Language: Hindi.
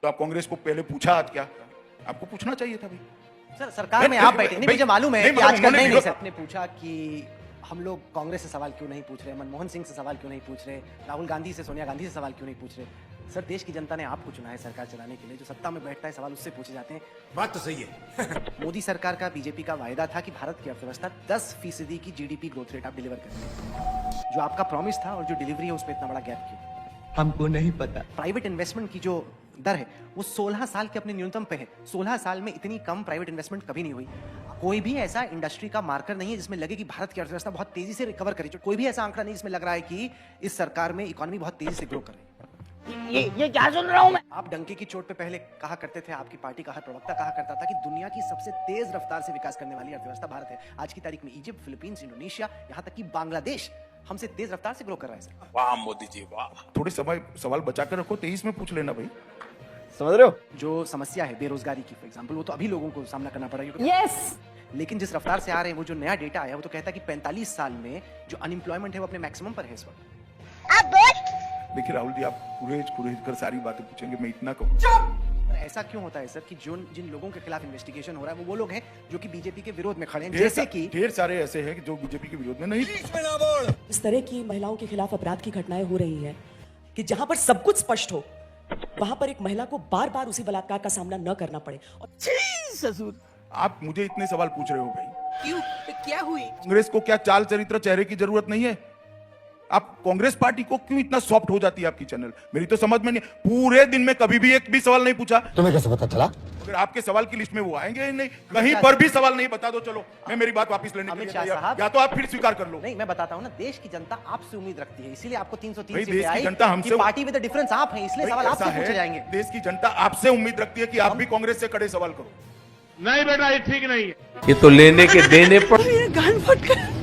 तो आप कांग्रेस को पहले पूछा आज क्या? आपको पूछना चाहिए था भाई। सर सरकार में आप बैठे नहीं, मुझे मालूम है कि आजकल नहीं सर। आपने पूछा कि हम लोग कांग्रेस से सवाल क्यों नहीं पूछ रहे, मनमोहन सिंह से सवाल क्यों नहीं पूछ रहे, राहुल गांधी से, सोनिया गांधी से सवाल क्यों नहीं पूछ रहे। सर देश की जनता ने आपको चुना है सरकार चलाने के लिए, जो सत्ता में बैठता है सवाल उससे पूछे जाते हैं। बात तो सही है। मोदी सरकार का, बीजेपी का वायदा था कि भारत की अर्थव्यवस्था 10% की जीडीपी ग्रोथ रेट आप डिलीवर करेंगे। जो आपका प्रॉमिस था और जो डिलीवरी है उसमें इतना बड़ा गैप क्यों? हमको नहीं पता। प्राइवेट इन्वेस्टमेंट की जो दर है वो 16 साल के अपने न्यूनतम पे है। 16 साल में इतनी कम प्राइवेट इन्वेस्टमेंट कभी नहीं हुई। कोई भी ऐसा इंडस्ट्री का मार्कर नहीं है जिसमें लगे कि भारत की अर्थव्यवस्था बहुत तेजी से रिकवर करे। कोई भी ऐसा आंकड़ा नहीं जिसमें लग रहा है कि इस सरकार में इकोनॉमी बहुत तेजी से ग्रो कर रही है। ये क्या सुन रहा हूं मैं? आप डंके की चोट पे पहले कहा करते थे, आपकी पार्टी का हर प्रवक्ता कहा करता था कि दुनिया की सबसे तेज रफ्तार से विकास करने वाली अर्थव्यवस्था भारत है। आज की तारीख में इजिप्ट, फिलीपींस, इंडोनेशिया, यहाँ तक कि बांग्लादेश हमसे तेज रफ्तार से ग्रो कर रहा है सर। वाह मोदी जी वाह। थोड़े समय सवाल बचा कर रखो, 23 में पूछ लेना भाई। समझ रहे हो? जो समस्या है बेरोजगारी की फॉर एग्जांपल, वो तो अभी लोगों को सामना करना पड़ा है। यस। लेकिन जिस रफ्तार से आ रहे हैं, वो जो नया डेटा आया वो तो कहता है कि 45 साल में जो अनएम्प्लॉयमेंट है वो अपने मैक्सिमम पर है इस वक्त। देखिए राहुल जी, आप कुरेज कर सारी बातें पूछेंगे, मैं इतना कहूँ। ऐसा क्यों होता है सर कि जिन लोगों के खिलाफ इन्वेस्टिगेशन हो रहा है वो लोग हैं जो कि बीजेपी के विरोध में खड़े हैं, जैसे कि ढेर सारे ऐसे हैं जो बीजेपी के विरोध में नहीं। इस तरह की महिलाओं के खिलाफ अपराध की घटनाएं हो रही हैं कि जहां पर सब कुछ स्पष्ट हो, वहां पर एक महिला को बार बार उसी बलात्कार का सामना न करना पड़े। ससुर आप मुझे इतने सवाल पूछ रहे हो भाई, क्यों, क्या हुई? कांग्रेस को क्या चाल चरित्र चेहरे की जरूरत नहीं है? आप कांग्रेस पार्टी को क्यों इतना सॉफ्ट हो जाती है आपकी चैनल? मेरी तो समझ में नहीं। पूरे दिन में कभी भी एक भी सवाल नहीं पूछा। तुम्हें कैसे पता चला? अगर आपके सवाल की लिस्ट में वो आएंगे ही नहीं, कहीं पर भी सवाल नहीं, बता दो। चलो मैं मेरी बात वापस लेने के अमित लिए शाह तैयार, साहब, या तो आप फिर स्वीकार कर लो। नहीं मैं बताता हूँ ना, देश की जनता आपसे उम्मीद रखती है, इसीलिए आपको 303 भाई, सीटें देश की आई जनता हमसे- कि पार्टी विद द डिफरेंस आप हैं, इसलिए सवाल भाई, आपसे ऐसा है, पूछे जाएंगे। देश की जनता आपसे उम्मीद रखती है कि आप भी कांग्रेस से कड़े सवाल करो। नहीं बेटा, ये ठीक नहीं है। ये तो लेने के देने पर गान फट कर